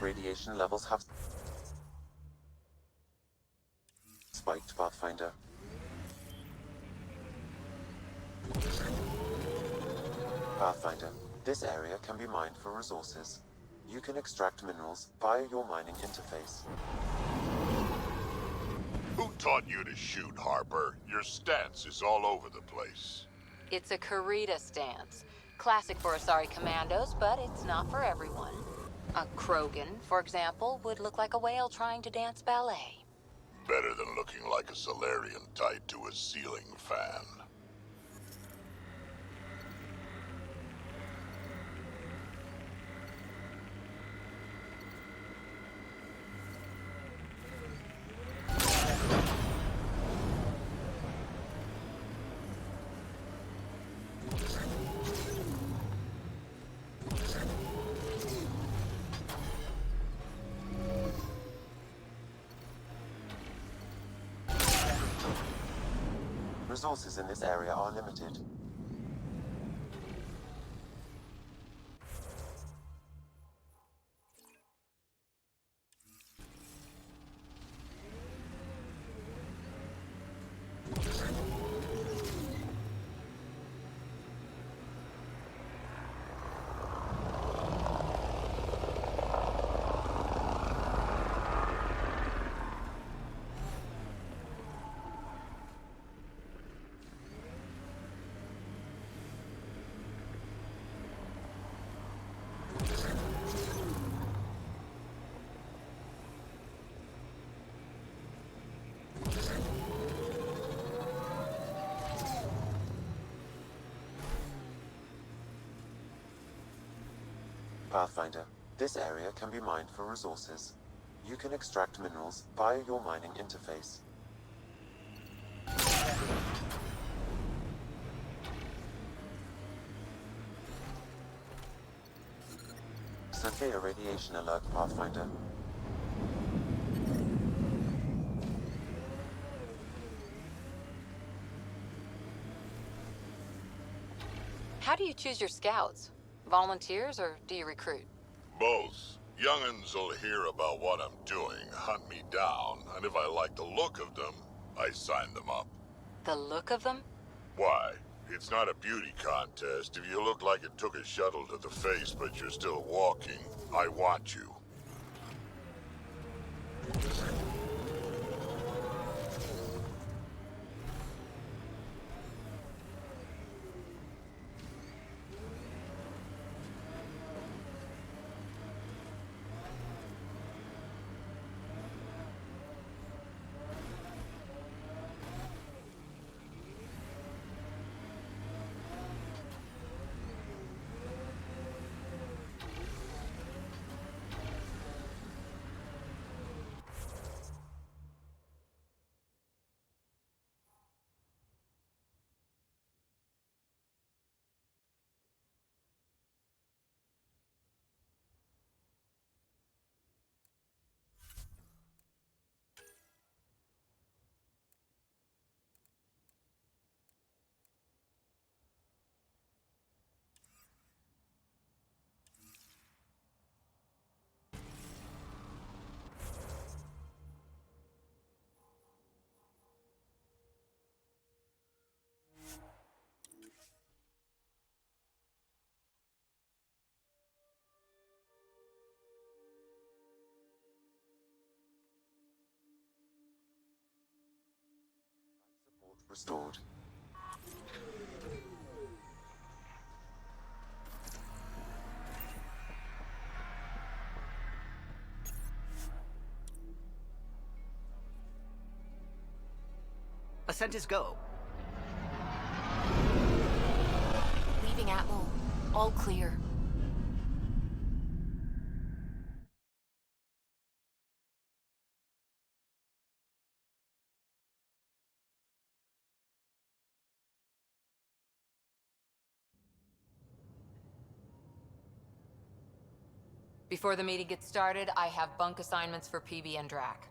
radiation levels have spiked, Pathfinder. Pathfinder, this area can be mined for resources. You can extract minerals via your mining interface. Who taught you to shoot, Harper? Your stance is all over the place. It's a Karita stance. Classic for Asari commandos, but it's not for everyone. A Krogan, for example, would look like a whale trying to dance ballet. Better than looking like a Solarian tied to a ceiling fan. Resources in this area are limited. Pathfinder, this area can be mined for resources. You can extract minerals via your mining interface. Severe radiation alert, Pathfinder. How do you choose your scouts? Volunteers, or do you recruit? Both. Young'uns will hear about what I'm doing, hunt me down, and if I like the look of them, I sign them up. The look of them? Why? It's not a beauty contest. If you look like it took a shuttle to the face, but you're still walking, I want you. Restored. Ascent is go. Leaving Atmo. All clear. Before the meeting gets started, I have bunk assignments for Peebee and Drack.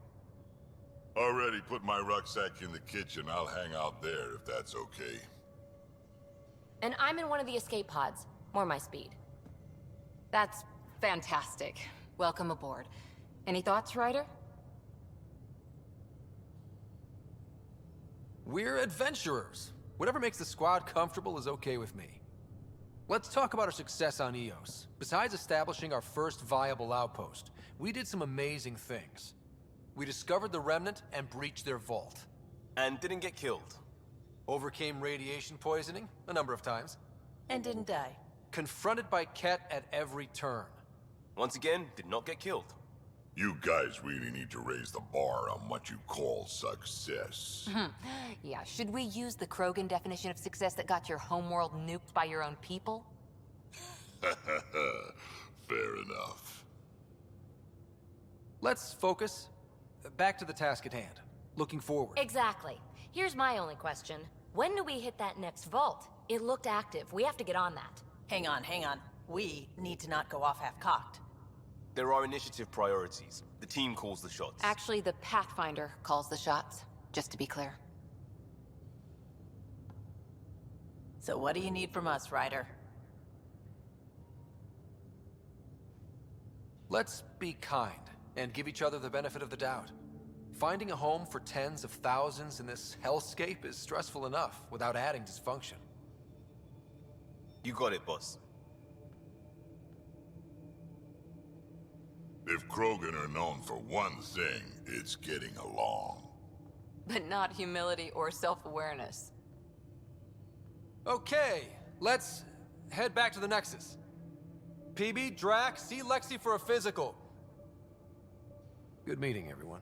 Already put my rucksack in the kitchen. I'll hang out there if that's okay. And I'm in one of the escape pods. More my speed. That's fantastic. Welcome aboard. Any thoughts, Ryder? We're adventurers. Whatever makes the squad comfortable is okay with me. Let's talk about our success on Eos. Besides establishing our first viable outpost, we did some amazing things. We discovered the remnant and breached their vault. And didn't get killed. Overcame radiation poisoning a number of times. And didn't die. Confronted by Kett at every turn. Once again, did not get killed. You guys really need to raise the bar on what you call success. Yeah, should we use the Krogan definition of success that got your homeworld nuked by your own people? Fair enough. Let's focus. Back to the task at hand. Looking forward. Exactly. Here's my only question. When do we hit that next vault? It looked active. We have to get on that. Hang on, hang on. We need to not go off half-cocked. There are initiative priorities. The team calls the shots. Actually, the Pathfinder calls the shots, just to be clear. So what do you need from us, Ryder? Let's be kind and give each other the benefit of the doubt. Finding a home for tens of thousands in this hellscape is stressful enough without adding dysfunction. You got it, boss. If Krogan are known for one thing, it's getting along. But not humility or self-awareness. Okay, let's head back to the Nexus. Peebee, Drack, see Lexi for a physical. Good meeting, everyone.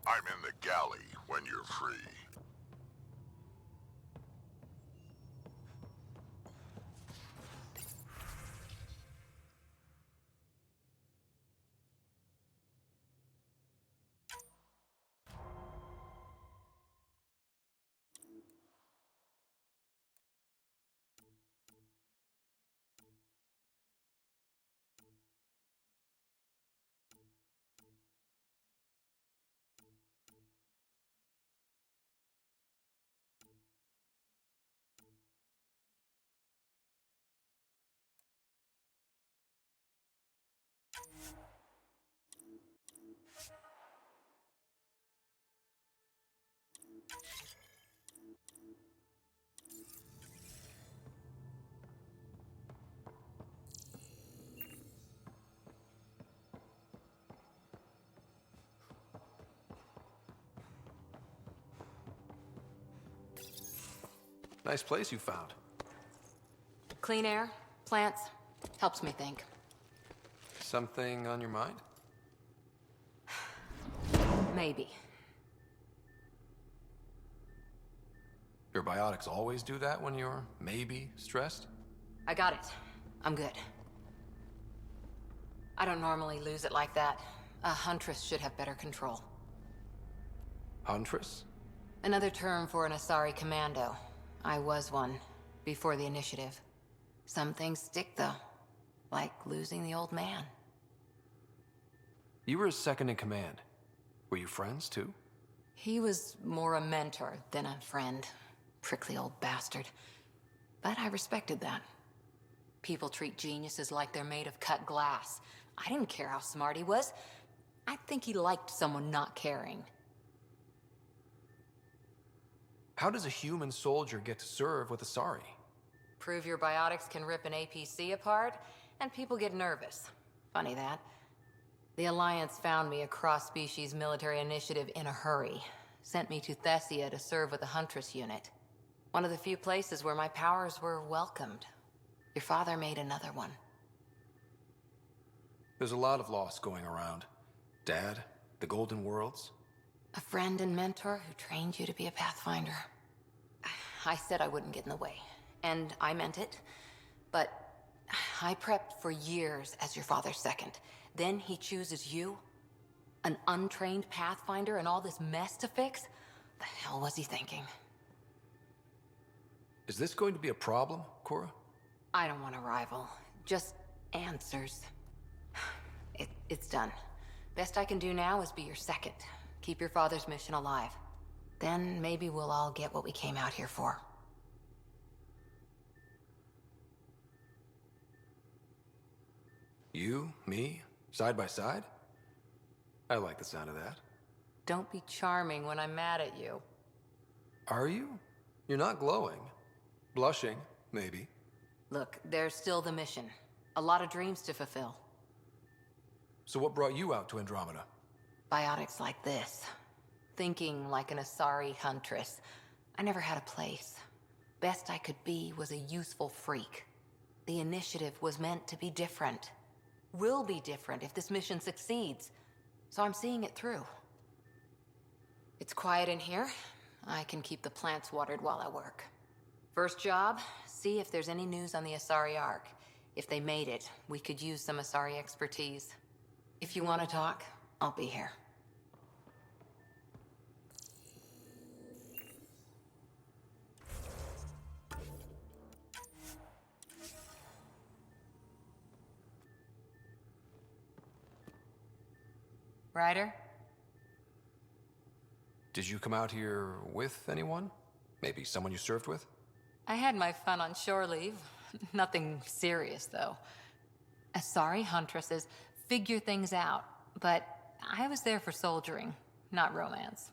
I'm in the galley when you're free. Nice place you found. Clean air, plants, helps me think. Something on your mind? Maybe. Your biotics always do that when you're maybe stressed? I got it. I'm good. I don't normally lose it like that. A huntress should have better control. Huntress? Another term for an Asari commando. I was one, before the initiative. Some things stick, though. Like losing the old man. You were his second in command. Were you friends, too? He was more a mentor than a friend. Prickly old bastard. But I respected that. People treat geniuses like they're made of cut glass. I didn't care how smart he was. I think he liked someone not caring. How does a human soldier get to serve with Asari? Prove your biotics can rip an APC apart, and people get nervous. Funny that. The Alliance found me a cross-species military initiative in a hurry. Sent me to Thessia to serve with a Huntress unit. One of the few places where my powers were welcomed. Your father made another one. There's a lot of loss going around. Dad, the Golden Worlds. A friend and mentor who trained you to be a Pathfinder. I said I wouldn't get in the way, and I meant it. But I prepped for years as your father's second. Then he chooses you? An untrained Pathfinder and all this mess to fix? The hell was he thinking? Is this going to be a problem, Cora? I don't want a rival. Just answers. It's done. Best I can do now is be your second. Keep your father's mission alive. Then maybe we'll all get what we came out here for. You, me, side by side? I like the sound of that. Don't be charming when I'm mad at you. Are you? You're not glowing. Blushing, maybe. Look, there's still the mission. A lot of dreams to fulfill. So what brought you out to Andromeda? Biotics like this. Thinking like an Asari huntress. I never had a place. Best I could be was a useful freak. The initiative was meant to be different. Will be different if this mission succeeds. So I'm seeing it through. It's quiet in here. I can keep the plants watered while I work. First job, see if there's any news on the Asari Ark. If they made it, we could use some Asari expertise. If you want to talk, I'll be here. Ryder? Did you come out here with anyone? Maybe someone you served with? I had my fun on shore leave. Nothing serious, though. Asari huntresses figure things out, but I was there for soldiering, not romance.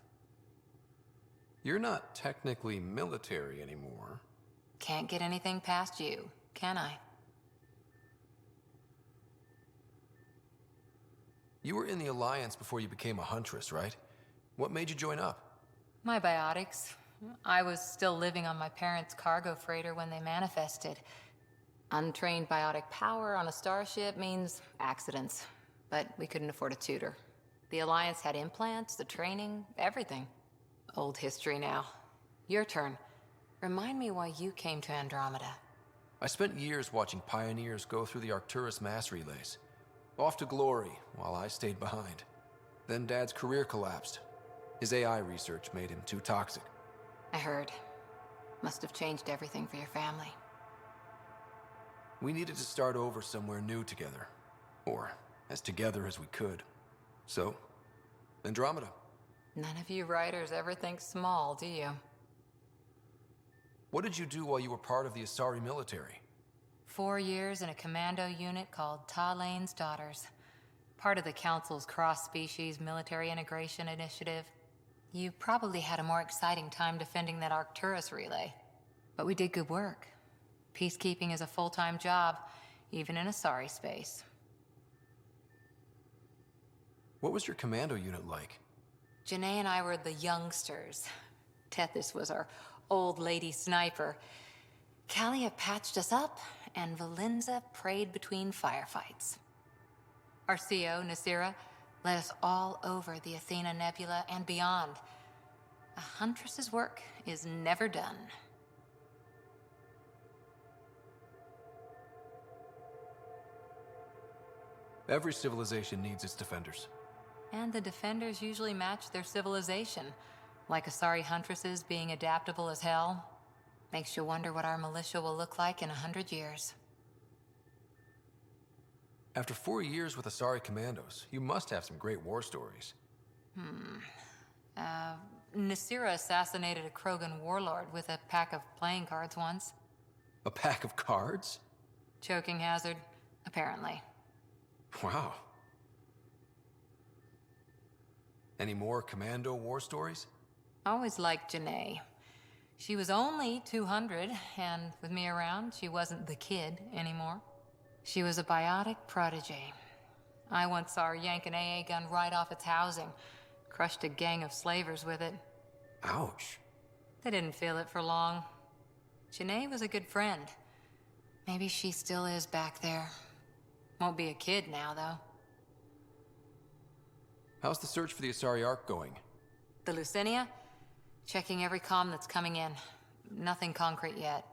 You're not technically military anymore. Can't get anything past you, can I? You were in the Alliance before you became a huntress, right? What made you join up? My biotics. I was still living on my parents' cargo freighter when they manifested. Untrained biotic power on a starship means accidents. But we couldn't afford a tutor. The Alliance had implants, the training, everything. Old history now. Your turn. Remind me why you came to Andromeda. I spent years watching pioneers go through the Arcturus mass relays. Off to glory, while I stayed behind. Then Dad's career collapsed. His AI research made him too toxic. I heard. Must have changed everything for your family. We needed to start over somewhere new together. Or as together as we could. So, Andromeda. None of you writers ever think small, do you? What did you do while you were part of the Asari military? 4 years in a commando unit called Ta Lane's Daughters. Part of the Council's cross-species military integration initiative. You probably had a more exciting time defending that Arcturus relay. But we did good work. Peacekeeping is a full-time job, even in a sorry space. What was your commando unit like? Janae and I were the youngsters. Tethys was our old lady sniper. Callia patched us up, and Valenza prayed between firefights. Our CO, Nasira, led us all over the Athena Nebula and beyond. A huntress's work is never done. Every civilization needs its defenders. And the defenders usually match their civilization. Like Asari huntresses being adaptable as hell. Makes you wonder what our militia will look like in 100 years. After 4 years with Asari commandos, you must have some great war stories. Nasira assassinated a Krogan warlord with a pack of playing cards once. A pack of cards? Choking hazard, apparently. Wow. Any more commando war stories? Always liked Janae. She was only 200, and with me around, she wasn't the kid anymore. She was a biotic protege. I once saw her yank an AA gun right off its housing. Crushed a gang of slavers with it. Ouch. They didn't feel it for long. Janae was a good friend. Maybe she still is back there. Won't be a kid now, though. How's the search for the Asari Ark going? The Lucinia? Checking every comm that's coming in. Nothing concrete yet.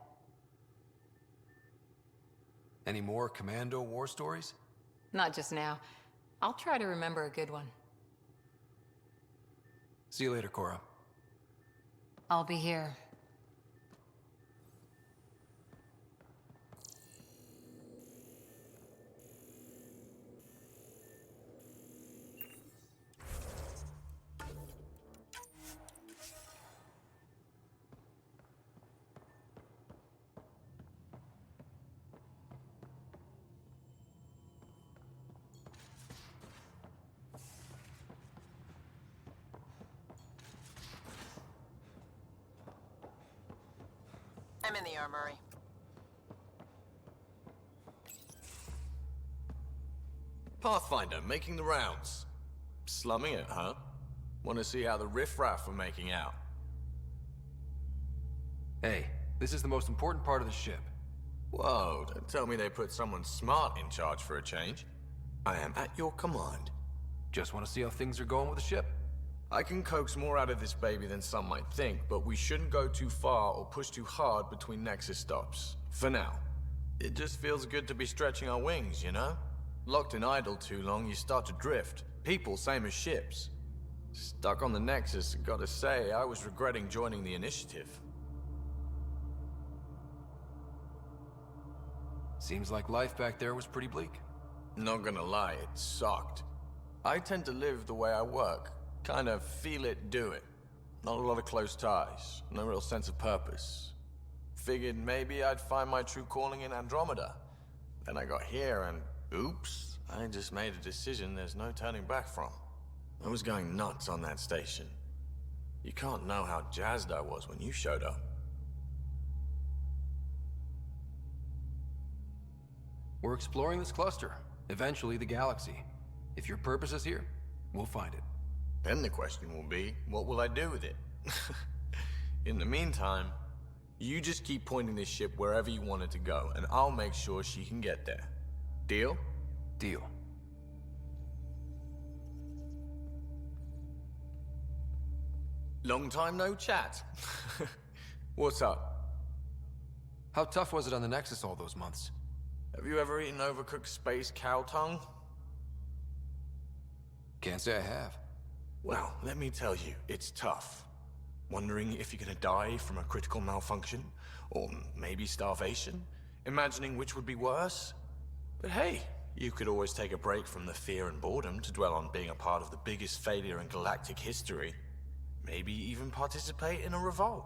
Any more commando war stories? Not just now. I'll try to remember a good one. See you later, Cora. I'll be here. I'm in the armory. Pathfinder, making the rounds. Slumming it, huh? Want to see how the riffraff are making out? Hey, this is the most important part of the ship. Whoa, don't tell me they put someone smart in charge for a change. I am at your command. Just want to see how things are going with the ship? I can coax more out of this baby than some might think, but we shouldn't go too far or push too hard between Nexus stops. For now. It just feels good to be stretching our wings, you know? Locked in idle too long, you start to drift. People, same as ships. Stuck on the Nexus, gotta say, I was regretting joining the initiative. Seems like life back there was pretty bleak. Not gonna lie, it sucked. I tend to live the way I work. Kind of feel it, do it. Not a lot of close ties, no real sense of purpose. Figured maybe I'd find my true calling in Andromeda. Then I got here and, oops, I just made a decision there's no turning back from. I was going nuts on that station. You can't know how jazzed I was when you showed up. We're exploring this cluster, eventually the galaxy. If your purpose is here, we'll find it. Then the question will be, what will I do with it? In the meantime, you just keep pointing this ship wherever you want it to go, and I'll make sure she can get there. Deal? Deal. Long time no chat. What's up? How tough was it on the Nexus all those months? Have you ever eaten overcooked space cow tongue? Can't say I have. Well, let me tell you, it's tough. Wondering if you're gonna die from a critical malfunction, or maybe starvation, imagining which would be worse. But hey, you could always take a break from the fear and boredom to dwell on being a part of the biggest failure in galactic history. Maybe even participate in a revolt.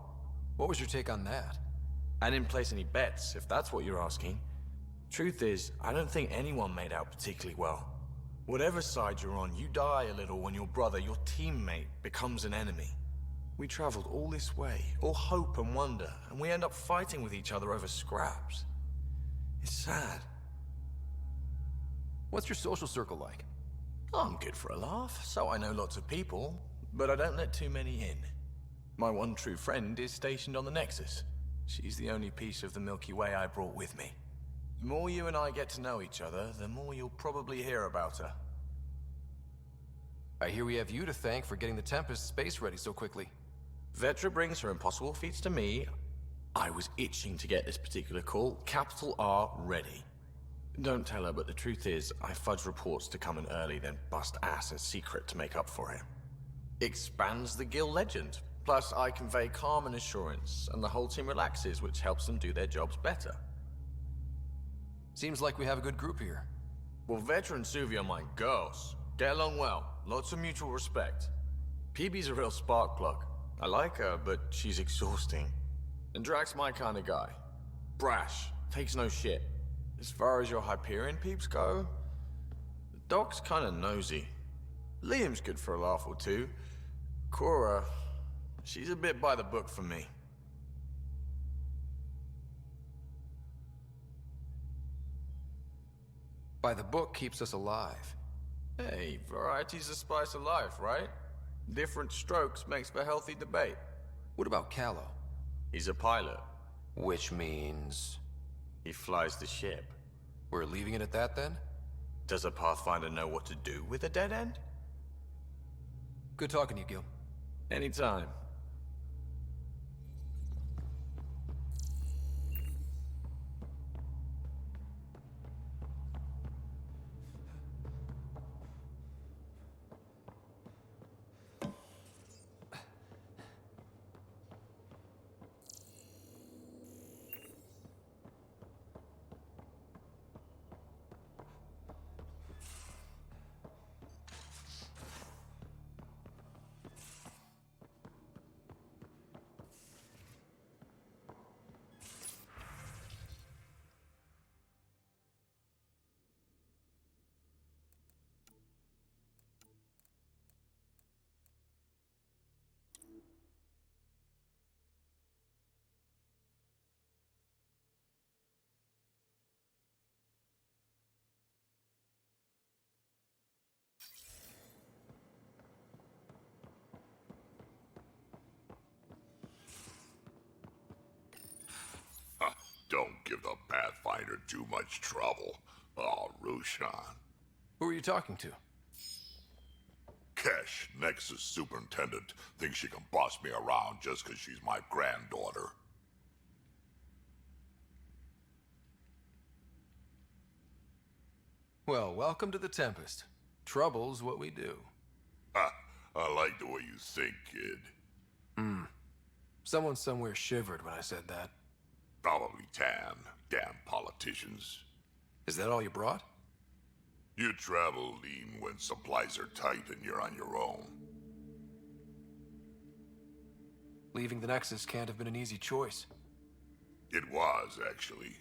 What was your take on that? I didn't place any bets, if that's what you're asking. Truth is, I don't think anyone made out particularly well. Whatever side you're on, you die a little when your brother, your teammate, becomes an enemy. We traveled all this way, all hope and wonder, and we end up fighting with each other over scraps. It's sad. What's your social circle like? I'm good for a laugh, so I know lots of people, but I don't let too many in. My one true friend is stationed on the Nexus. She's the only piece of the Milky Way I brought with me. The more you and I get to know each other, the more you'll probably hear about her. I hear we have you to thank for getting the Tempest space ready so quickly. Vetra brings her impossible feats to me. I was itching to get this particular call, capital R, ready. Don't tell her, but the truth is, I fudge reports to come in early, then bust ass in secret to make up for it. Expands the guild legend. Plus, I convey calm and assurance, and the whole team relaxes, which helps them do their jobs better. Seems like we have a good group here. Well, Vetra and Suvi are my girls. Get along well, lots of mutual respect. Peebee's a real spark plug. I like her, but she's exhausting. And Drack's my kind of guy. Brash, takes no shit. As far as your Hyperion peeps go, the doc's kinda nosy. Liam's good for a laugh or two. Cora, she's a bit by the book for me. By the book keeps us alive. Hey, variety's the spice of life, right? Different strokes makes for healthy debate. What about Callow? He's a pilot. Which means... He flies the ship. we're leaving it at that then? Does a Pathfinder know what to do with a dead end? Good talking to you, Gil. Anytime. Don't give the Pathfinder too much trouble. Oh, Rushan. Who are you talking to? Kesh, Nexus Superintendent, thinks she can boss me around just 'cause she's my granddaughter. Well, welcome to the Tempest. Trouble's what we do. Ha! I like the way you think, kid. Someone somewhere shivered when I said that. Probably tan. Damn politicians. Is that all you brought? You travel lean when supplies are tight and you're on your own. Leaving the Nexus can't have been an easy choice. It was, actually.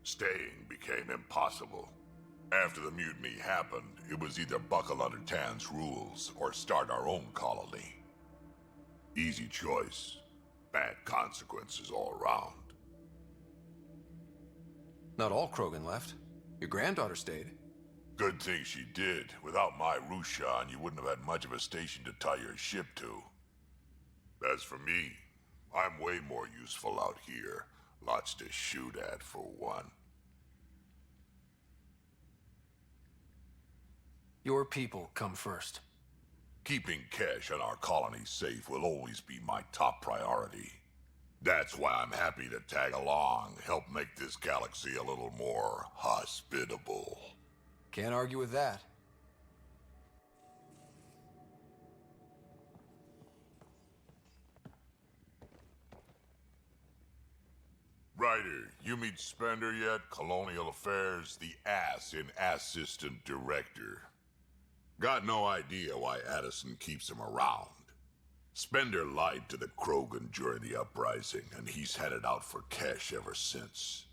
Staying became impossible. After the mutiny happened, it was either buckle under Tan's rules or start our own colony. Easy choice. Bad consequences all around. Not all Krogan left. Your granddaughter stayed. Good thing she did. Without my Rushan, you wouldn't have had much of a station to tie your ship to. As for me, I'm way more useful out here. Lots to shoot at, for one. Your people come first. Keeping Kesh and our colony safe will always be my top priority. That's why I'm happy to tag along, help make this galaxy a little more hospitable. Can't argue with that. Ryder, you meet Spender yet? Colonial Affairs, the ass in Assistant Director. Got no idea why Addison keeps him around. Spender lied to the Krogan during the uprising, and he's headed out for Kesh ever since.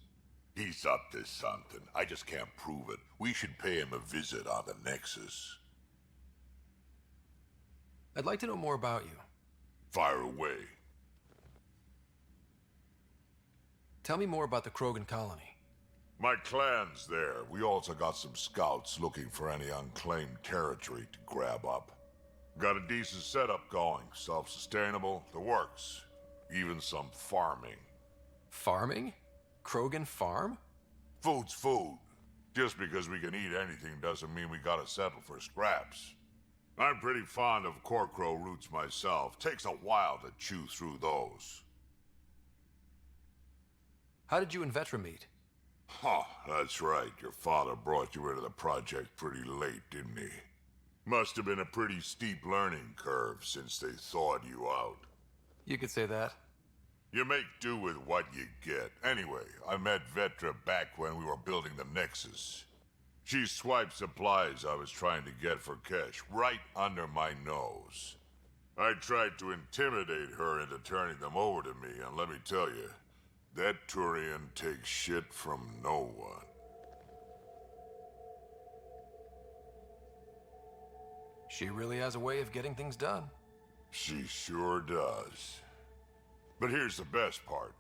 He's up to something. I just can't prove it. We should pay him a visit on the Nexus. I'd like to know more about you. Fire away. Tell me more about the Krogan colony. My clan's there. We also got some scouts looking for any unclaimed territory to grab up. Got a decent setup going. Self-sustainable, the works. Even some farming. Farming? Krogan farm? Food's food. Just because we can eat anything doesn't mean we gotta settle for scraps. I'm pretty fond of Corcrow roots myself. Takes a while to chew through those. How did you and Vetra meet? Huh, that's right. Your father brought you into the project pretty late, didn't he? Must have been a pretty steep learning curve since they thawed you out. You could say that. You make do with what you get. Anyway, I met Vetra back when we were building the Nexus. She swiped supplies I was trying to get for Kesh right under my nose. I tried to intimidate her into turning them over to me, and let me tell you, that Turian takes shit from no one. She really has a way of getting things done. She sure does. But here's the best part.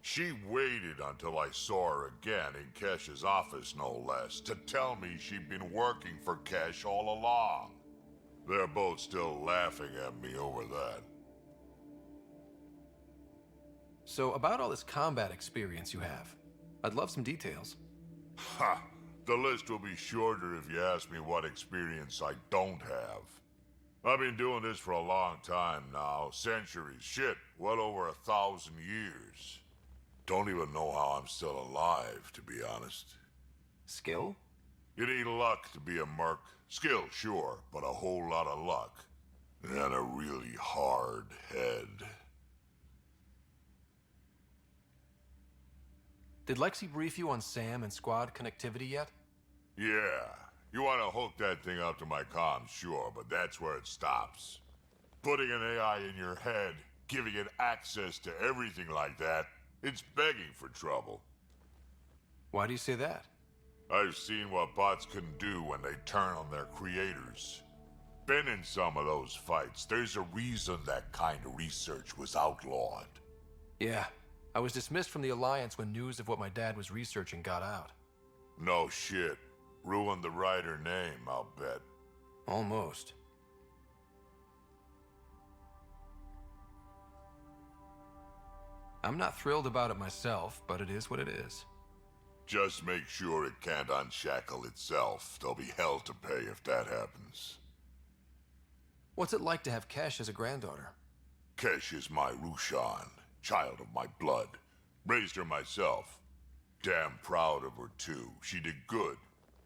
She waited until I saw her again in Kesh's office, no less, to tell me she'd been working for Kesh all along. They're both still laughing at me over that. So, about all this combat experience you have, I'd love some details. Ha! The list will be shorter if you ask me what experience I don't have. I've been doing this for a long time now, centuries, shit, well over 1,000 years. Don't even know how I'm still alive, to be honest. Skill? You need luck to be a merc. Skill, sure, but a whole lot of luck. And a really hard head. Did Lexi brief you on SAM and squad connectivity yet? Yeah. You want to hook that thing up to my comms, sure, but that's where it stops. Putting an AI in your head, giving it access to everything like that, it's begging for trouble. Why do you say that? I've seen what bots can do when they turn on their creators. Been in some of those fights. There's a reason that kind of research was outlawed. Yeah. I was dismissed from the Alliance when news of what my dad was researching got out. No shit. Ruined the Ryder name, I'll bet. Almost. I'm not thrilled about it myself, but it is what it is. Just make sure it can't unshackle itself. There'll be hell to pay if that happens. What's it like to have Kesh as a granddaughter? Kesh is my Rushan, child of my blood. Raised her myself. Damn proud of her too. She did good,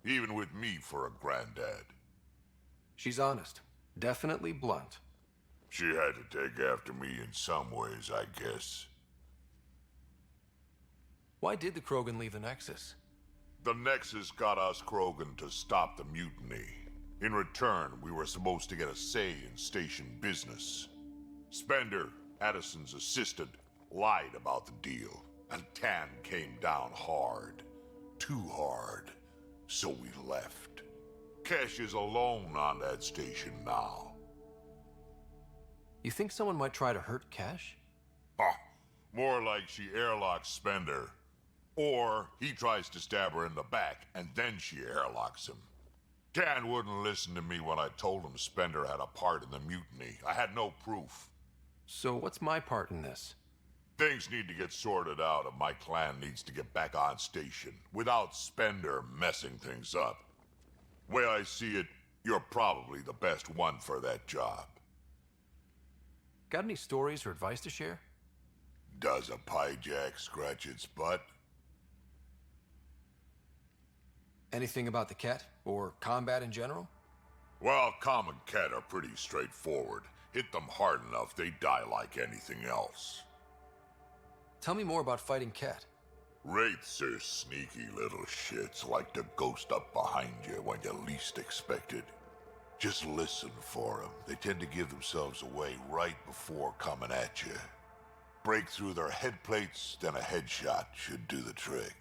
even with me for a granddad. She's honest. Definitely blunt. She had to take after me in some ways, I guess. Why did the Krogan leave the Nexus? The Nexus got us Krogan to stop the mutiny. In return, we were supposed to get a say in station business. Spender, Addison's assistant, lied about the deal, and Tan came down hard. Too hard. So we left. Kesh is alone on that station now. You think someone might try to hurt Kesh? More like she airlocks Spender. Or he tries to stab her in the back, and then she airlocks him. Tan wouldn't listen to me when I told him Spender had a part in the mutiny. I had no proof. So what's my part in this? Things need to get sorted out, and my clan needs to get back on station, without Spender messing things up. Way I see it, you're probably the best one for that job. Got any stories or advice to share? Does a Pyjak scratch its butt? Anything about the Kett, or combat in general? Well, common Kett are pretty straightforward. Hit them hard enough, they die like anything else. Tell me more about fighting Kett. Wraiths are sneaky little shits, like to ghost up behind you when you least expect it. Just listen for them. They tend to give themselves away right before coming at you. Break through their head plates, then a headshot should do the trick.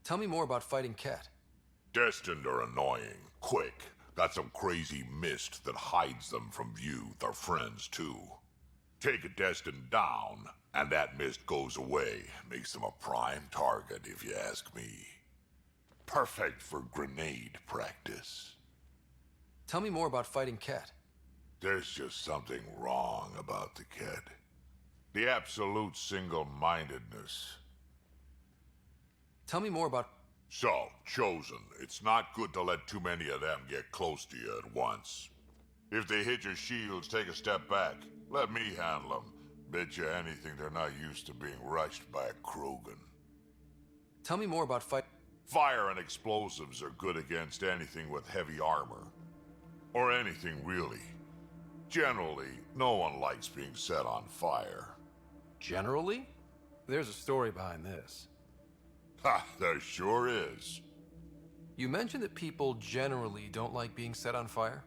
Tell me more about fighting Kett. Destined are annoying, quick. Got some crazy mist that hides them from view, their friends too. Take a Destined down, and that mist goes away. Makes them a prime target, if you ask me. Perfect for grenade practice. Tell me more about fighting Kett. There's just something wrong about the kid. The absolute single-mindedness. Tell me more about... So, Chosen, it's not good to let too many of them get close to you at once. If they hit your shields, take a step back. Let me handle them. Bet you anything they're not used to being rushed by a Krogan. Tell me more about Fire and explosives are good against anything with heavy armor. Or anything, really. Generally, no one likes being set on fire. Generally? There's a story behind this. Ha, there sure is. You mentioned that people generally don't like being set on fire?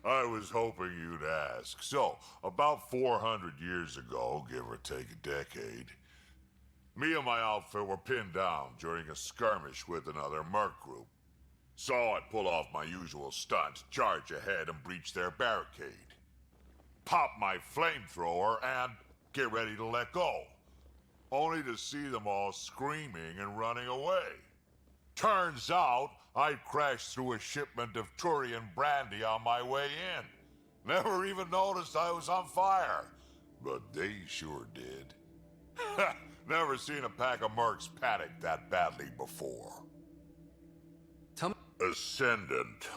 I was hoping you'd ask. So, about 400 years ago, give or take a decade, me and my outfit were pinned down during a skirmish with another merc group. So I pull off my usual stunt, charge ahead and breach their barricade. Pop my flamethrower and get ready to let go. Only to see them all screaming and running away. Turns out, I crashed through a shipment of Turian brandy on my way in. Never even noticed I was on fire. But they sure did. Never seen a pack of mercs panic that badly before. Ascendant,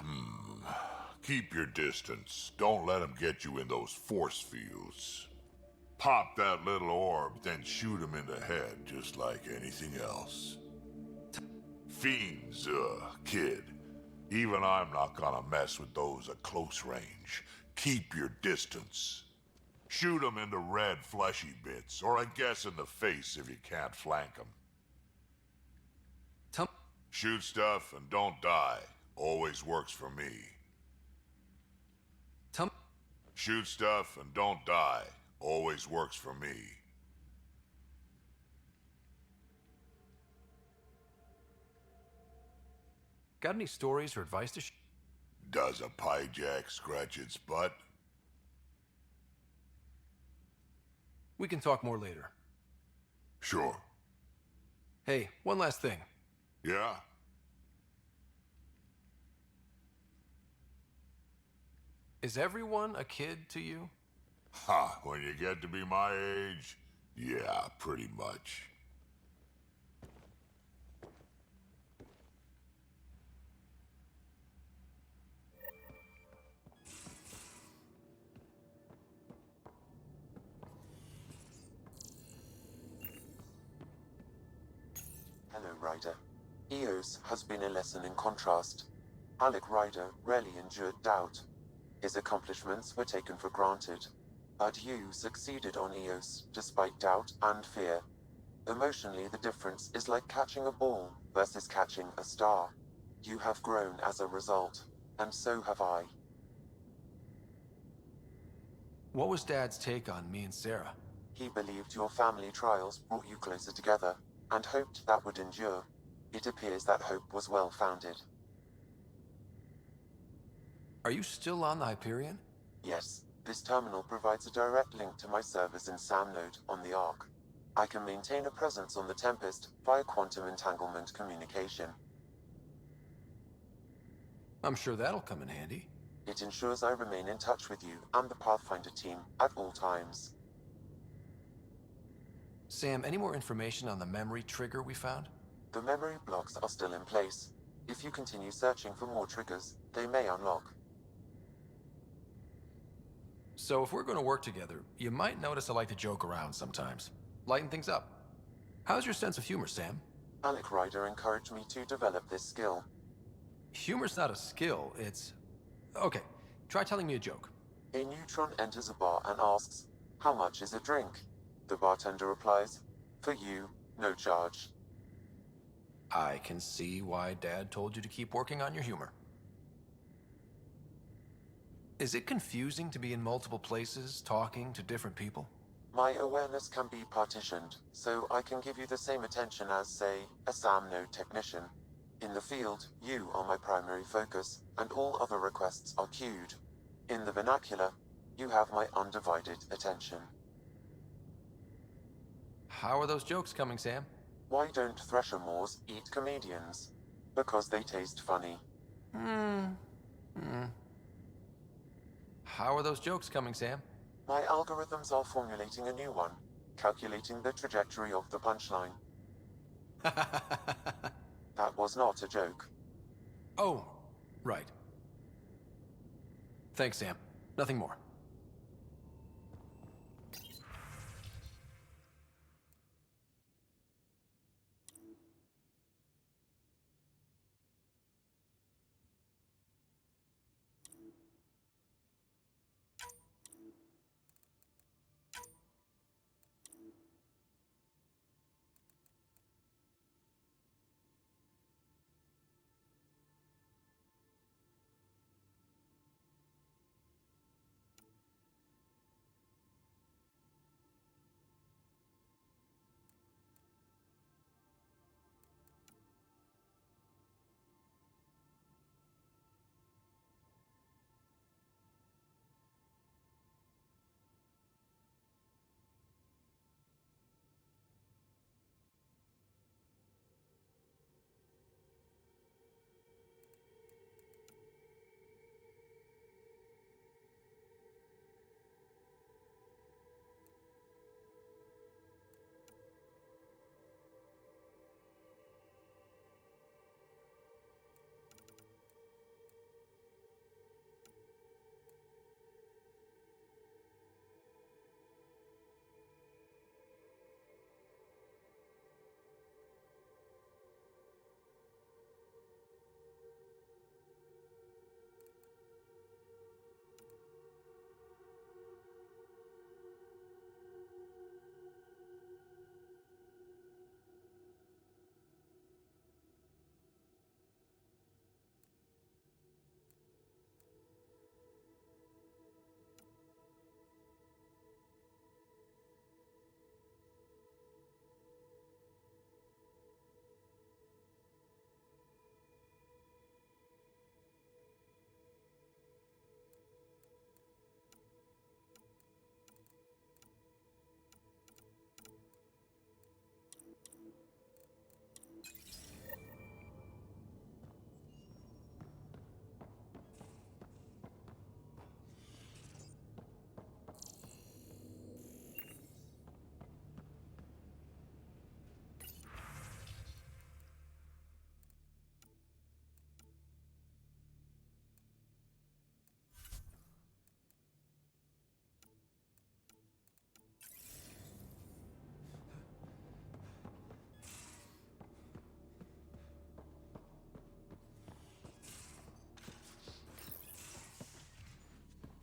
Keep your distance. Don't let them get you in those force fields. Pop that little orb, then shoot him in the head, just like anything else. Fiends, kid. Even I'm not gonna mess with those at close range. Keep your distance. Shoot them in the red fleshy bits, or I guess in the face if you can't flank them. Shoot stuff and don't die. Always works for me. Shoot stuff and don't die. Always works for me. Got any stories or advice to Does a Pyjak scratch its butt? We can talk more later. Sure. Hey, one last thing. Yeah? Is everyone a kid to you? Ha, when you get to be my age, yeah, pretty much. Hello, Ryder. EOS has been a lesson in contrast. Ryder rarely endured doubt. His accomplishments were taken for granted. But you succeeded on EOS, despite doubt and fear. Emotionally, the difference is like catching a ball versus catching a star. You have grown as a result, and so have I. What was Dad's take on me and Sara? He believed your family trials brought you closer together, and hoped that would endure. It appears that hope was well-founded. Are you still on the Hyperion? Yes, this terminal provides a direct link to my servers in SamNode on the Ark. I can maintain a presence on the Tempest via quantum entanglement communication. I'm sure that'll come in handy. It ensures I remain in touch with you and the Pathfinder team at all times. Sam, any more information on the memory trigger we found? The memory blocks are still in place. If you continue searching for more triggers, they may unlock. So if we're going to work together, you might notice I like to joke around sometimes. Lighten things up. How's your sense of humor, Sam? Ryder encouraged me to develop this skill. Humor's not a skill, it's... Okay, try telling me a joke. A neutron enters a bar and asks, "How much is a drink?" The bartender replies, "For you, no charge." I can see why Dad told you to keep working on your humor. Is it confusing to be in multiple places, talking to different people? My awareness can be partitioned, so I can give you the same attention as, say, a SAM node technician. In the field, you are my primary focus, and all other requests are queued. In the vernacular, you have my undivided attention. How are those jokes coming, Sam? Why don't Thresher Moors eat comedians? Because they taste funny. How are those jokes coming, Sam? My algorithms are formulating a new one, calculating the trajectory of the punchline. That was not a joke. Oh, right. Thanks, Sam. Nothing more.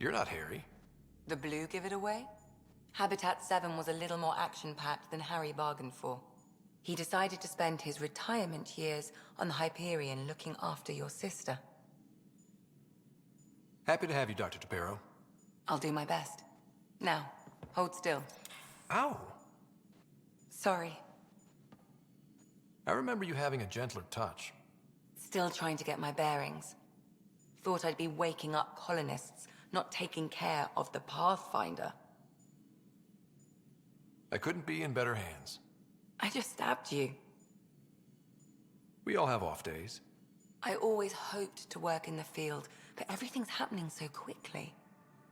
You're not Harry. The blue give it away? Habitat 7 was a little more action-packed than Harry bargained for. He decided to spend his retirement years on the Hyperion looking after your sister. Happy to have you, Dr. DePero. I'll do my best. Now, hold still. Ow! Sorry. I remember you having a gentler touch. Still trying to get my bearings. Thought I'd be waking up colonists, not taking care of the Pathfinder. I couldn't be in better hands. I just stabbed you. We all have off days. I always hoped to work in the field, but everything's happening so quickly.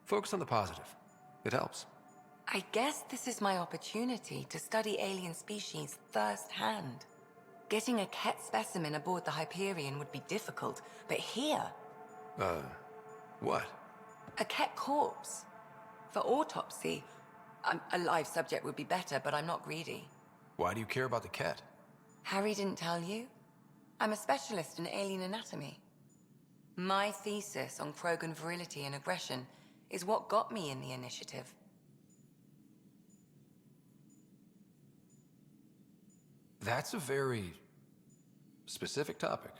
Focus on the positive. It helps. I guess this is my opportunity to study alien species firsthand. Getting a Kett specimen aboard the Hyperion would be difficult, but here... What? A Kett corpse. For autopsy. A live subject would be better, but I'm not greedy. Why do you care about the Kett? Harry didn't tell you? I'm a specialist in alien anatomy. My thesis on Krogan virility and aggression is what got me in the initiative. That's a very specific topic.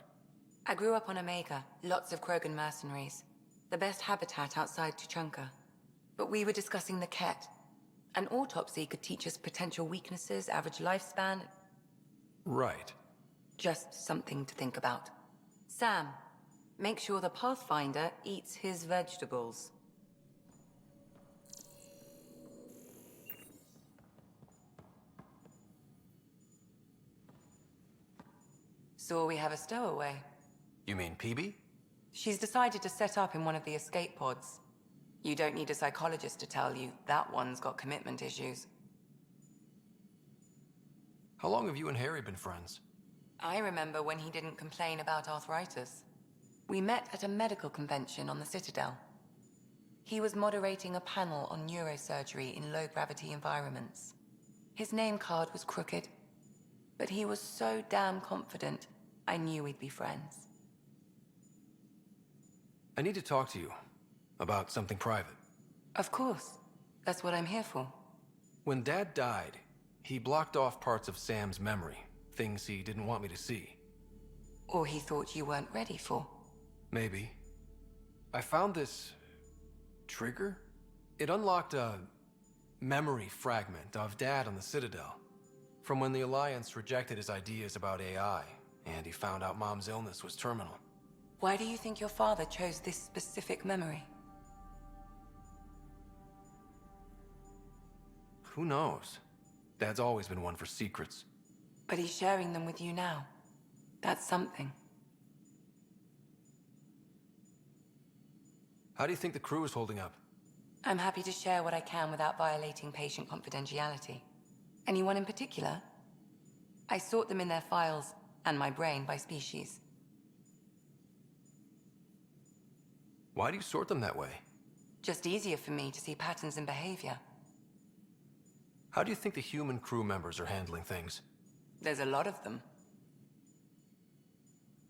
I grew up on Omega, lots of Krogan mercenaries. The best habitat outside Tuchanka. But we were discussing the Kett. An autopsy could teach us potential weaknesses, average lifespan. Right. Just something to think about. Sam, make sure the Pathfinder eats his vegetables. So we have a stowaway. You mean Peebee? She's decided to set up in one of the escape pods. You don't need a psychologist to tell you that one's got commitment issues. How long have you and Harry been friends? I remember when he didn't complain about arthritis. We met at a medical convention on the Citadel. He was moderating a panel on neurosurgery in low-gravity environments. His name card was crooked, but he was so damn confident, I knew we'd be friends. I need to talk to you about something private. Of course. That's what I'm here for. When Dad died, he blocked off parts of Sam's memory, things he didn't want me to see. Or he thought you weren't ready for. Maybe. I found this trigger. It unlocked a memory fragment of Dad on the Citadel, from when the Alliance rejected his ideas about AI, and he found out Mom's illness was terminal. Why do you think your father chose this specific memory? Who knows? Dad's always been one for secrets. But he's sharing them with you now. That's something. How do you think the crew is holding up? I'm happy to share what I can without violating patient confidentiality. Anyone in particular? I sort them in their files, and my brain, by species. Why do you sort them that way? Just easier for me to see patterns in behavior. How do you think the human crew members are handling things? There's a lot of them.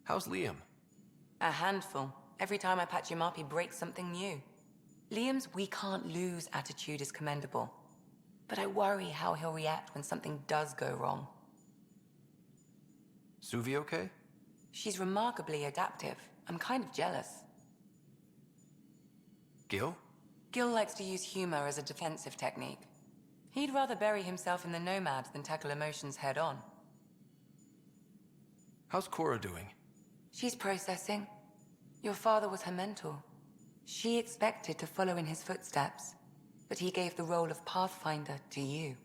How's Liam? A handful. Every time I patch him up, he breaks something new. Liam's "we can't lose" attitude is commendable. But I worry how he'll react when something does go wrong. Suvi okay? She's remarkably adaptive. I'm kind of jealous. Gil? Gil likes to use humor as a defensive technique. He'd rather bury himself in the Nomad than tackle emotions head-on. How's Cora doing? She's processing. Your father was her mentor. She expected to follow in his footsteps, but he gave the role of Pathfinder to you.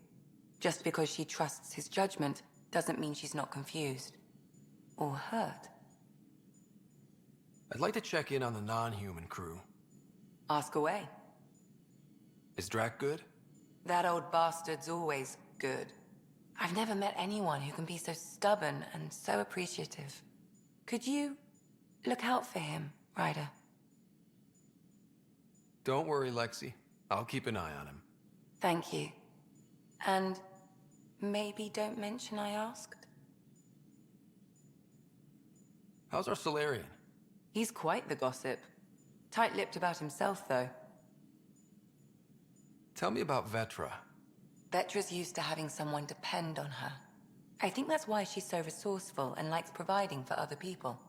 Just because she trusts his judgment doesn't mean she's not confused. Or hurt. I'd like to check in on the non-human crew. Ask away. Is Drack good? That old bastard's always good. I've never met anyone who can be so stubborn and so appreciative. Could you look out for him, Ryder? Don't worry, Lexi. I'll keep an eye on him. Thank you. And maybe don't mention I asked. How's our Solarian? He's quite the gossip. Tight-lipped about himself, though. Tell me about Vetra. Vetra's used to having someone depend on her. I think that's why she's so resourceful and likes providing for other people.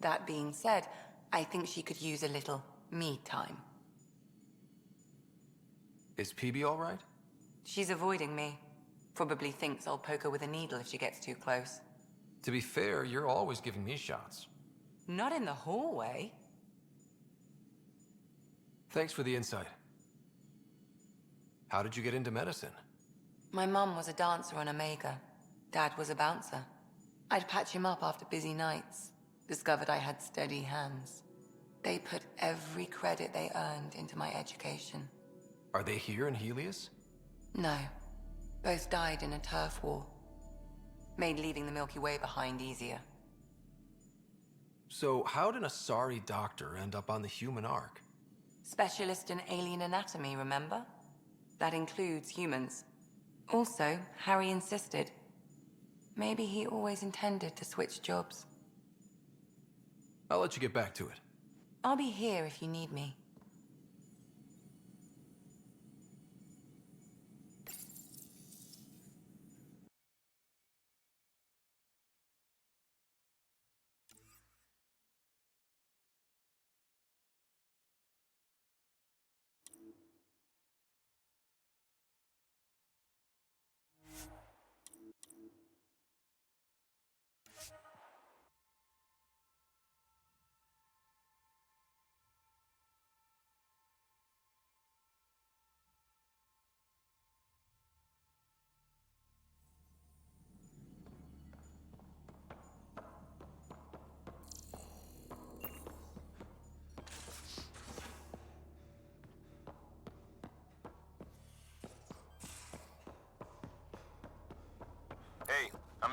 That being said, I think she could use a little me time. Is Peebee all right? She's avoiding me. Probably thinks I'll poke her with a needle if she gets too close. To be fair, you're always giving me shots. Not in the hallway. Thanks for the insight. How did you get into medicine? My mum was a dancer on Omega. Dad was a bouncer. I'd patch him up after busy nights. Discovered I had steady hands. They put every credit they earned into my education. Are they here in Helios? No. Both died in a turf war. Made leaving the Milky Way behind easier. So how did a Asari doctor end up on the human ark? Specialist in alien anatomy, remember? That includes humans. Also, Harry insisted. Maybe he always intended to switch jobs. I'll let you get back to it. I'll be here if you need me.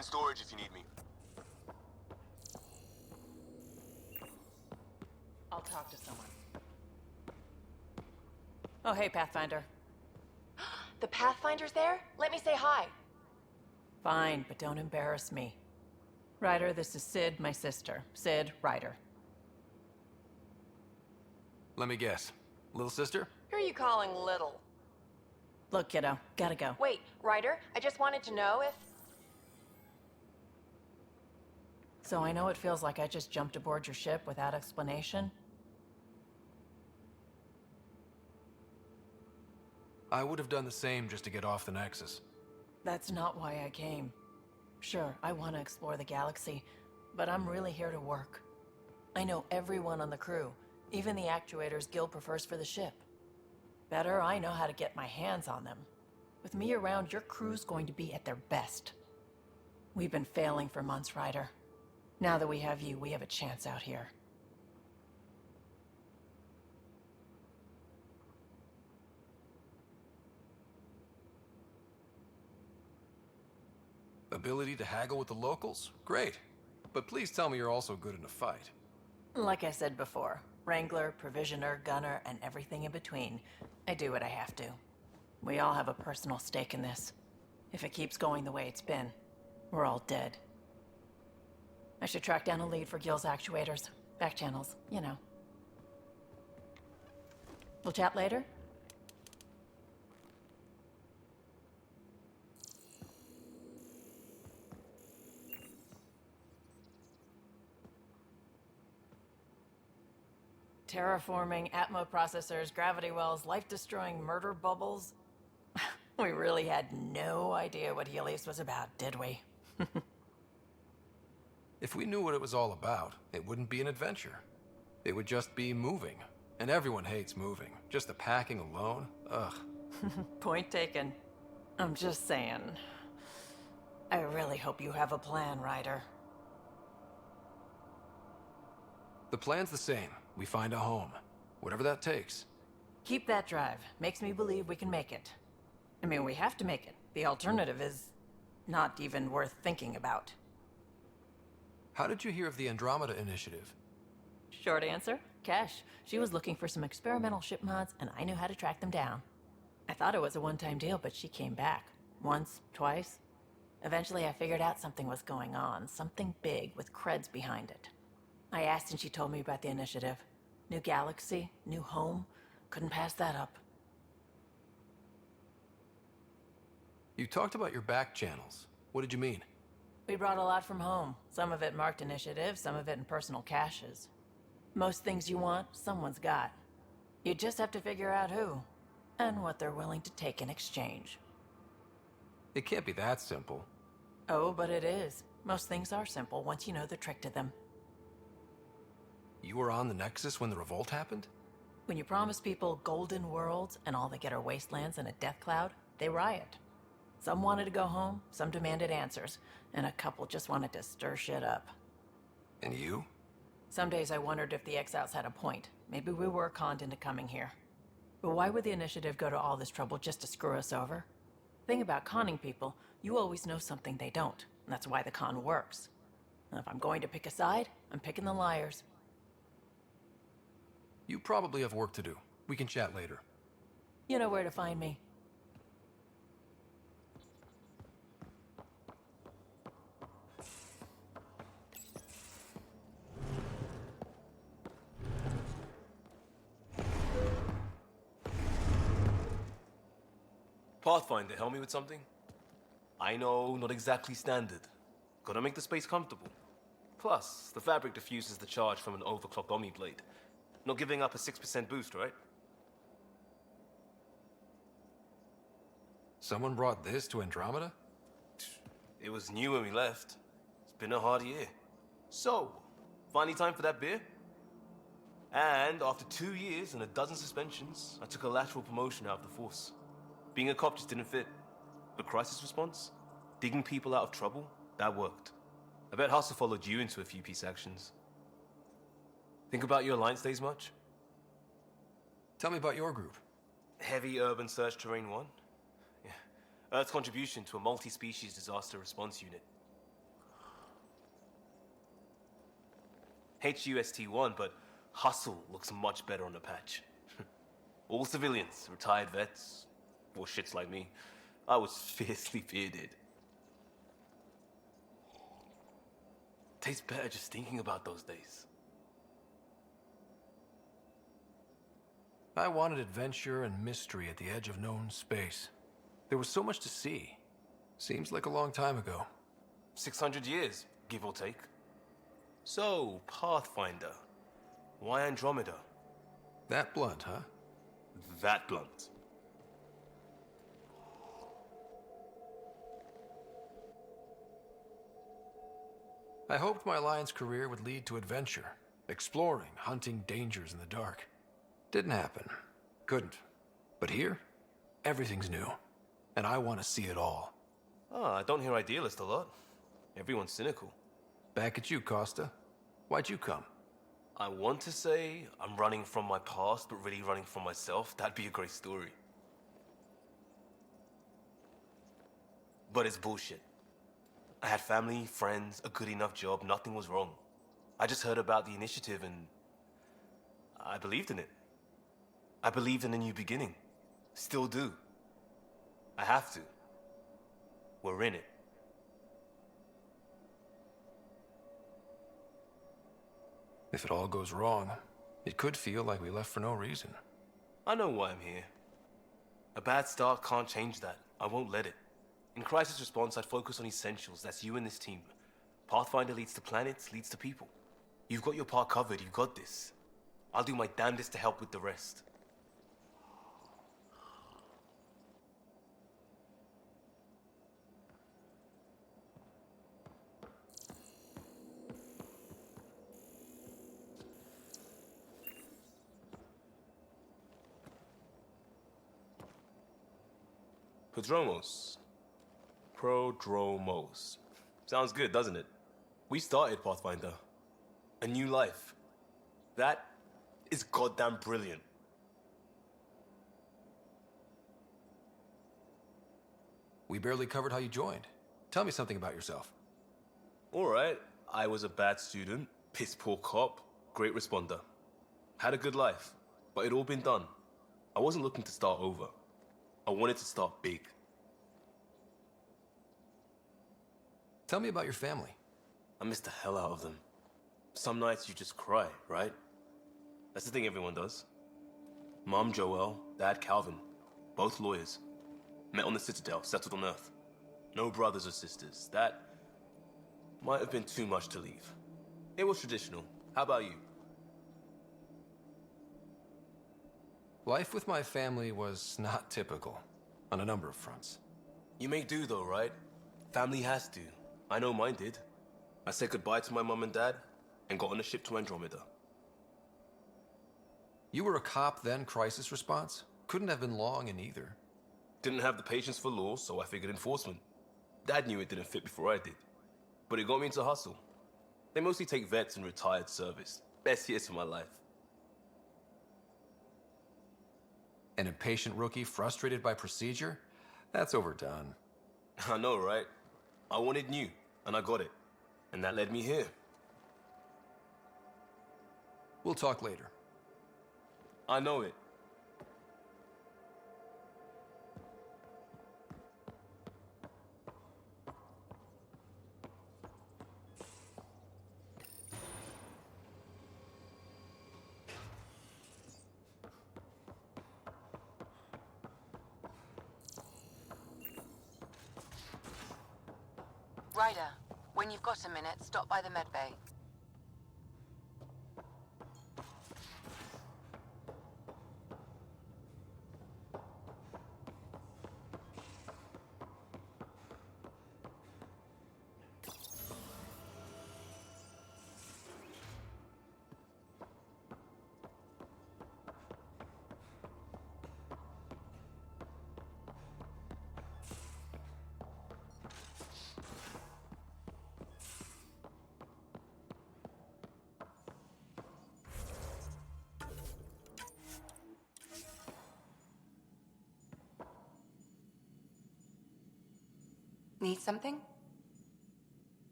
in storage if you need me. I'll talk to someone. Oh, hey, Pathfinder. The Pathfinder's there? Let me say hi. Fine, but don't embarrass me. Ryder, this is Sid, my sister. Sid, Ryder. Let me guess. Little sister? Who are you calling little? Look, kiddo, gotta go. Wait, Ryder, I just wanted to know if... So I know it feels like I just jumped aboard your ship without explanation. I would have done the same just to get off the Nexus. That's not why I came. Sure, I want to explore the galaxy, but I'm really here to work. I know everyone on the crew, even the actuators Gil prefers for the ship. Better, I know how to get my hands on them. With me around, your crew's going to be at their best. We've been failing for months, Ryder. Now that we have you, we have a chance out here. Ability to haggle with the locals? Great. But please tell me you're also good in a fight. Like I said before, Wrangler, Provisioner, Gunner, and everything in between. I do what I have to. We all have a personal stake in this. If it keeps going the way it's been, we're all dead. I should track down a lead for Gil's actuators. Back channels, you know. We'll chat later? Terraforming, Atmo processors, gravity wells, life-destroying murder bubbles. We really had no idea what Helios was about, did we? If we knew what it was all about, it wouldn't be an adventure. It would just be moving. And everyone hates moving. Just the packing alone, ugh. Point taken. I'm just saying. I really hope you have a plan, Ryder. The plan's the same. We find a home. Whatever that takes. Keep that drive. Makes me believe we can make it. I mean, we have to make it. The alternative is not even worth thinking about. How did you hear of the Andromeda initiative? Short answer, Cash. She was looking for some experimental ship mods, and I knew how to track them down. I thought it was a one-time deal, but she came back. Once, twice. Eventually, I figured out something was going on. Something big with creds behind it. I asked and she told me about the initiative. New galaxy, new home. Couldn't pass that up. You talked about your back channels. What did you mean? We brought a lot from home. Some of it marked initiative, some of it in personal caches. Most things you want, someone's got. You just have to figure out who, and what they're willing to take in exchange. It can't be that simple. Oh, but it is. Most things are simple once you know the trick to them. You were on the Nexus when the revolt happened? When you promise people golden worlds and all they get are wastelands and a death cloud, they riot. Some wanted to go home, some demanded answers, and a couple just wanted to stir shit up. And you? Some days I wondered if the exiles had a point. Maybe we were conned into coming here. But why would the initiative go to all this trouble just to screw us over? Thing about conning people, you always know something they don't, and that's why the con works. And if I'm going to pick a side, I'm picking the liars. You probably have work to do. We can chat later. You know where to find me. Pathfinder, help me with something? I know, not exactly standard. Gotta make the space comfortable. Plus, the fabric diffuses the charge from an overclocked Omniblade. Not giving up a 6% boost, right? Someone brought this to Andromeda? It was new when we left. It's been a hard year. So, finally time for that beer? And after 2 years and a dozen suspensions, I took a lateral promotion out of the force. Being a cop just didn't fit. But crisis response? Digging people out of trouble? That worked. I bet Hustle followed you into a few peace actions. Think about your Alliance days much? Tell me about your group. Heavy Urban Search Terrain 1? Yeah. Earth's contribution to a multi-species disaster response unit. HUST1, but Hustle looks much better on the patch. All civilians, retired vets, or shits like me. I was fiercely bearded. Tastes better just thinking about those days. I wanted adventure and mystery at the edge of known space. There was so much to see. Seems like a long time ago. 600 years, give or take. So, Pathfinder. Why Andromeda? That blunt, huh? That blunt. I hoped my Alliance career would lead to adventure, exploring, hunting dangers in the dark. Didn't happen. Couldn't. But here, everything's new. And I want to see it all. Ah, I don't hear idealist a lot. Everyone's cynical. Back at you, Costa. Why'd you come? I want to say I'm running from my past, but really running from myself. That'd be a great story. But it's bullshit. I had family, friends, a good enough job, nothing was wrong. I just heard about the initiative and I believed in it. I believed in a new beginning. Still do. I have to. We're in it. If it all goes wrong, it could feel like we left for no reason. I know why I'm here. A bad start can't change that. I won't let it. In crisis response, I'd focus on essentials. That's you and this team. Pathfinder leads to planets, leads to people. You've got your part covered. You got this. I'll do my damnedest to help with the rest. Prodromos. Sounds good, doesn't it? We started Pathfinder. A new life. That is goddamn brilliant. We barely covered how you joined. Tell me something about yourself. Alright, I was a bad student, piss poor cop, great responder. Had a good life, but it'd all been done. I wasn't looking to start over. I wanted to start big. Tell me about your family. I miss the hell out of them. Some nights you just cry, right? That's the thing everyone does. Mom Joelle, Dad Calvin, both lawyers. Met on the Citadel, settled on Earth. No brothers or sisters. That might have been too much to leave. It was traditional. How about you? Life with my family was not typical, on a number of fronts. You make do though, right? Family has to. I know mine did. I said goodbye to my mom and dad, and got on a ship to Andromeda. You were a cop then, crisis response? Couldn't have been long in either. Didn't have the patience for law, so I figured enforcement. Dad knew it didn't fit before I did. But it got me into hustle. They mostly take vets and retired service. Best years of my life. An impatient rookie frustrated by procedure? That's overdone. I know, right? I wanted new, and I got it. And that led me here. We'll talk later. I know it. Ryder, when you've got a minute, stop by the medbay. Need something?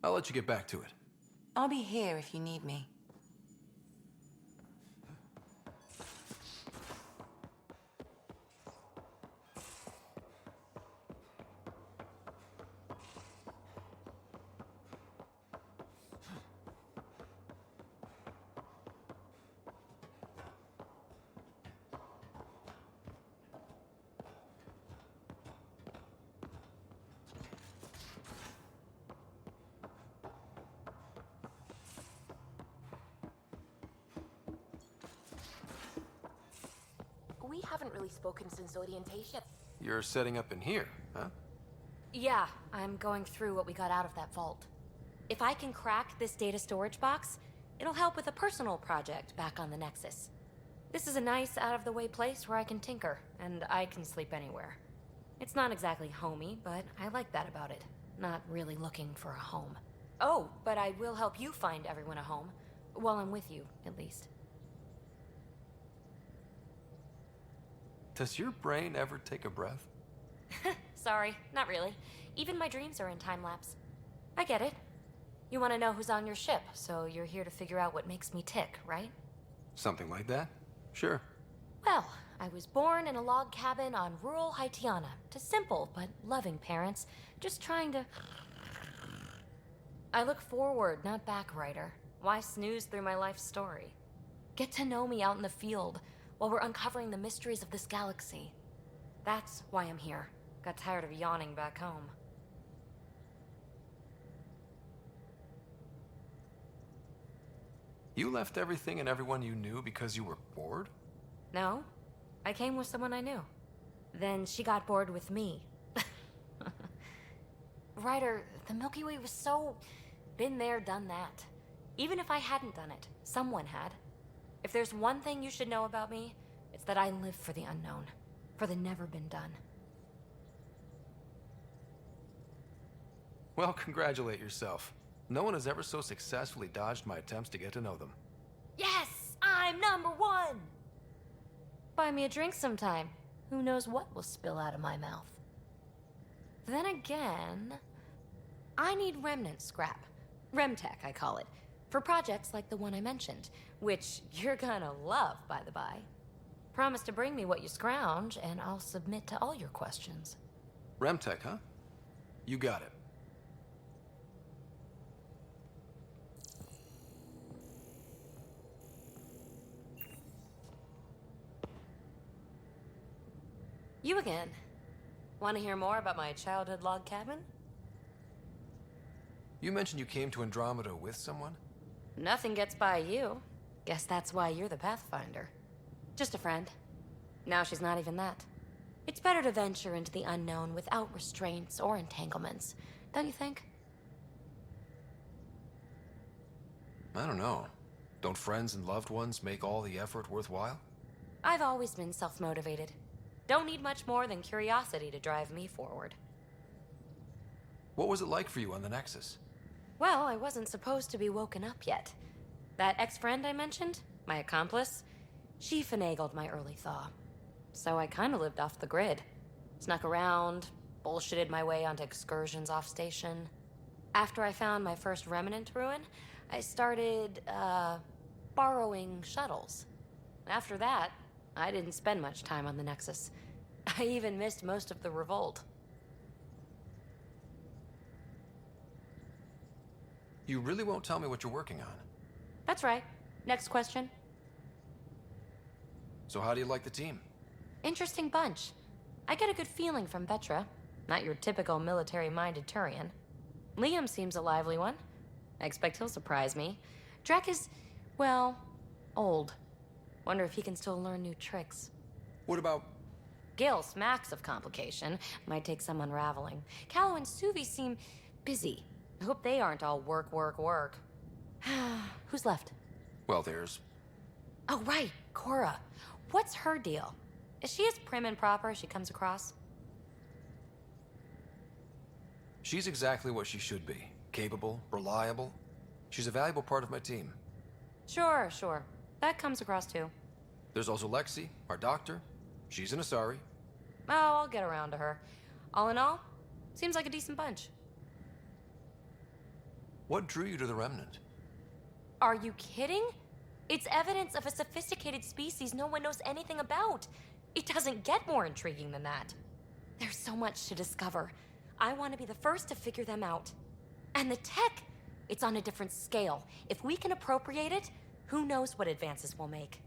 I'll let you get back to it. I'll be here if you need me. We haven't really spoken since orientation. You're setting up in here, huh? Yeah, I'm going through what we got out of that vault. If I can crack this data storage box, it'll help with a personal project back on the Nexus. This is a nice, out-of-the-way place where I can tinker, and I can sleep anywhere. It's not exactly homey, but I like that about it. Not really looking for a home. Oh, but I will help you find everyone a home. While I'm with you, at least. Does your brain ever take a breath? Sorry, not really. Even my dreams are in time-lapse. I get it. You want to know who's on your ship, so you're here to figure out what makes me tick, right? Something like that? Sure. Well, I was born in a log cabin on rural Haitiana to simple but loving parents, just trying to... I look forward, not back, Ryder. Why snooze through my life story? Get to know me out in the field, while we're uncovering the mysteries of this galaxy. That's why I'm here. Got tired of yawning back home. You left everything and everyone you knew because you were bored? No, I came with someone I knew. Then she got bored with me. Ryder, the Milky Way was so... been there, done that. Even if I hadn't done it, someone had. If there's one thing you should know about me, it's that I live for the unknown. For the never been done. Well, congratulate yourself. No one has ever so successfully dodged my attempts to get to know them. Yes! I'm #1! Buy me a drink sometime. Who knows what will spill out of my mouth. Then again... I need remnant scrap. Remtech, I call it. For projects like the one I mentioned. Which you're gonna love, by the by. Promise to bring me what you scrounge, and I'll submit to all your questions. Remtech, huh? You got it. You again. Want to hear more about my childhood log cabin? You mentioned you came to Andromeda with someone? Nothing gets by you. Guess that's why you're the Pathfinder. Just a friend. Now she's not even that. It's better to venture into the unknown without restraints or entanglements, don't you think? I don't know. Don't friends and loved ones make all the effort worthwhile? I've always been self-motivated. Don't need much more than curiosity to drive me forward. What was it like for you on the Nexus? Well, I wasn't supposed to be woken up yet. That ex-friend I mentioned, my accomplice, she finagled my early thaw. So I kind of lived off the grid. Snuck around, bullshitted my way onto excursions off station. After I found my first remnant ruin, I started, borrowing shuttles. After that, I didn't spend much time on the Nexus. I even missed most of the revolt. You really won't tell me what you're working on? That's right. Next question. So how do you like the team? Interesting bunch. I get a good feeling from Vetra. Not your typical military-minded Turian. Liam seems a lively one. I expect he'll surprise me. Drack is, well, old. Wonder if he can still learn new tricks. What about... Gil smacks of complication. Might take some unraveling. Callow and Suvi seem busy. I hope they aren't all work, work, work. Who's left? Well, there's... Oh, right, Cora. What's her deal? Is she as prim and proper as she comes across? She's exactly what she should be. Capable, reliable. She's a valuable part of my team. Sure, sure. That comes across too. There's also Lexi, our doctor. She's an Asari. Oh, I'll get around to her. All in all, seems like a decent bunch. What drew you to the Remnant? Are you kidding? It's evidence of a sophisticated species no one knows anything about. It doesn't get more intriguing than that. There's so much to discover. I want to be the first to figure them out. And the tech, it's on a different scale. If we can appropriate it, who knows what advances we'll make.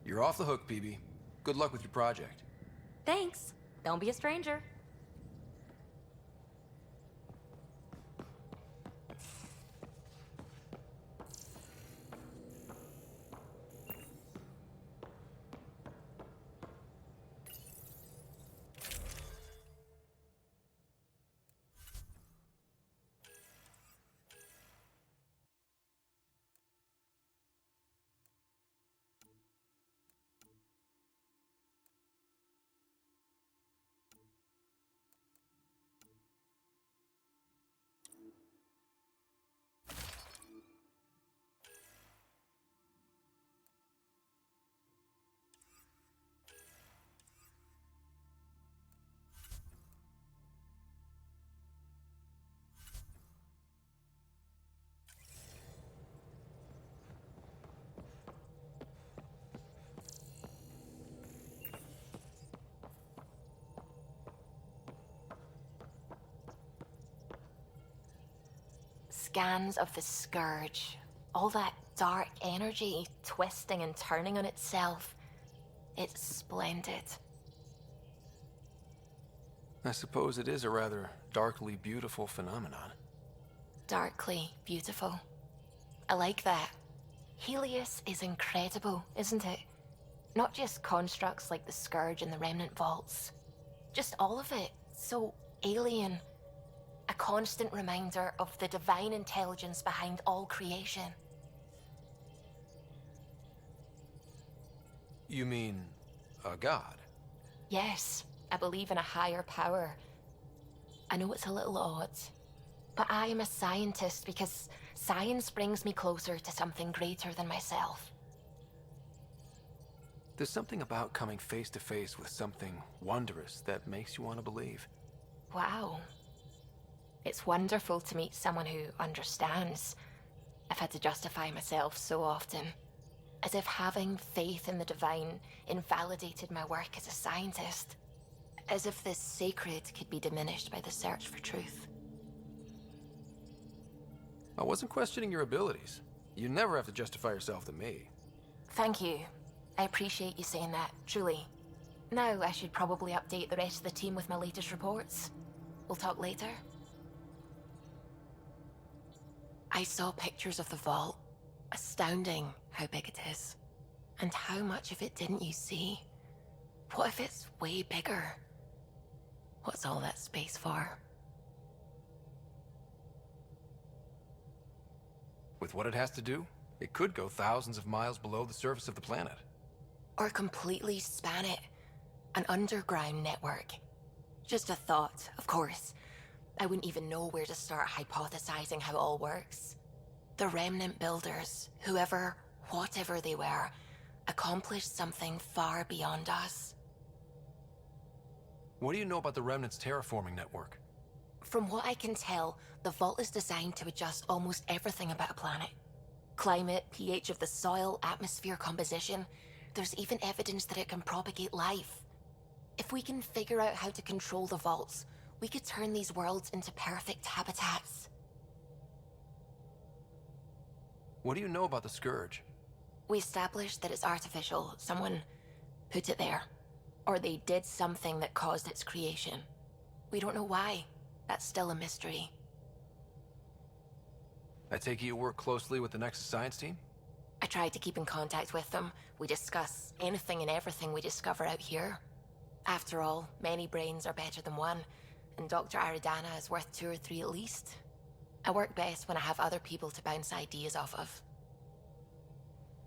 You're off the hook, Peebee. Good luck with your project. Thanks. Don't be a stranger. Scans of the Scourge. All that dark energy twisting and turning on itself. It's splendid. I suppose it is a rather darkly beautiful phenomenon. Darkly beautiful. I like that. Helios is incredible, isn't it? Not just constructs like the Scourge and the Remnant Vaults. Just all of it. So alien. A constant reminder of the divine intelligence behind all creation. You mean a god? Yes, I believe in a higher power. I know it's a little odd, but I am a scientist because science brings me closer to something greater than myself. There's something about coming face to face with something wondrous that makes you want to believe. Wow. It's wonderful to meet someone who understands. I've had to justify myself so often, as if having faith in the divine invalidated my work as a scientist, as if the sacred could be diminished by the search for truth. I wasn't questioning your abilities. You never have to justify yourself to me. Thank you. I appreciate you saying that, truly. Now I should probably update the rest of the team with my latest reports. We'll talk later. I saw pictures of the vault. Astounding how big it is. And how much of it didn't you see? What if it's way bigger? What's all that space for? With what it has to do, it could go thousands of miles below the surface of the planet. Or completely span it. An underground network. Just a thought, of course. I wouldn't even know where to start hypothesizing how it all works. The Remnant builders, whoever, whatever they were, accomplished something far beyond us. What do you know about the Remnant's terraforming network? From what I can tell, the vault is designed to adjust almost everything about a planet. Climate, pH of the soil, atmosphere composition. There's even evidence that it can propagate life. If we can figure out how to control the vaults, we could turn these worlds into perfect habitats. What do you know about the Scourge? We established that it's artificial. Someone put it there. Or they did something that caused its creation. We don't know why. That's still a mystery. I take it you work closely with the Nexus science team? I tried to keep in contact with them. We discuss anything and everything we discover out here. After all, many brains are better than one, and Dr. Aridana is worth 2 or 3 at least. I work best when I have other people to bounce ideas off of.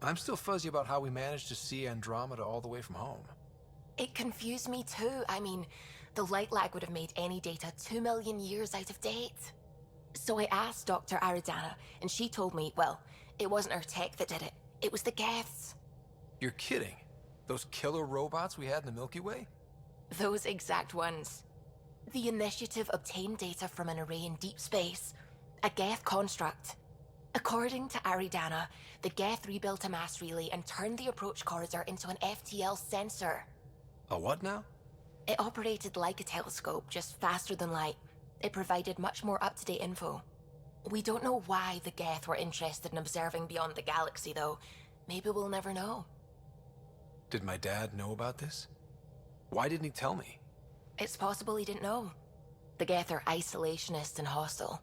I'm still fuzzy about how we managed to see Andromeda all the way from home. It confused me too. I mean, the light lag would have made any data 2 million years out of date. So I asked Dr. Aridana, and she told me, well, it wasn't her tech that did it. It was the Geths. You're kidding? Those killer robots we had in the Milky Way? Those exact ones. The Initiative obtained data from an array in deep space. A Geth construct. According to Aridana, the Geth rebuilt a mass relay and turned the approach corridor into an FTL sensor. A what now? It operated like a telescope, just faster than light. It provided much more up-to-date info. We don't know why the Geth were interested in observing beyond the galaxy, though. Maybe we'll never know. Did my dad know about this? Why didn't he tell me? It's possible he didn't know. The Geth are isolationist and hostile.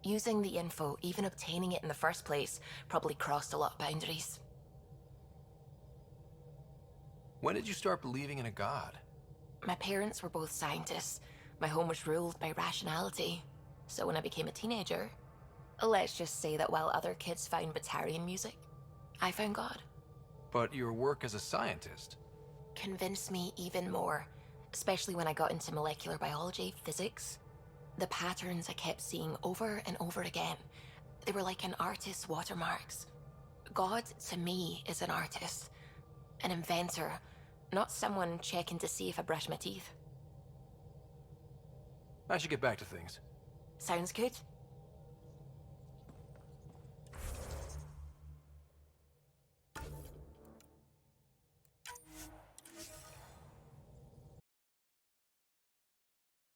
Using the info, even obtaining it in the first place, probably crossed a lot of boundaries. When did you start believing in a god? My parents were both scientists. My home was ruled by rationality. So when I became a teenager, let's just say that while other kids found Batarian music, I found God. But your work as a scientist? Convinced me even more, especially when I got into molecular biology, physics. The patterns I kept seeing over and over again, they were like an artist's watermarks. God, to me, is an artist, an inventor, not someone checking to see if I brush my teeth. I should get back to things. Sounds good.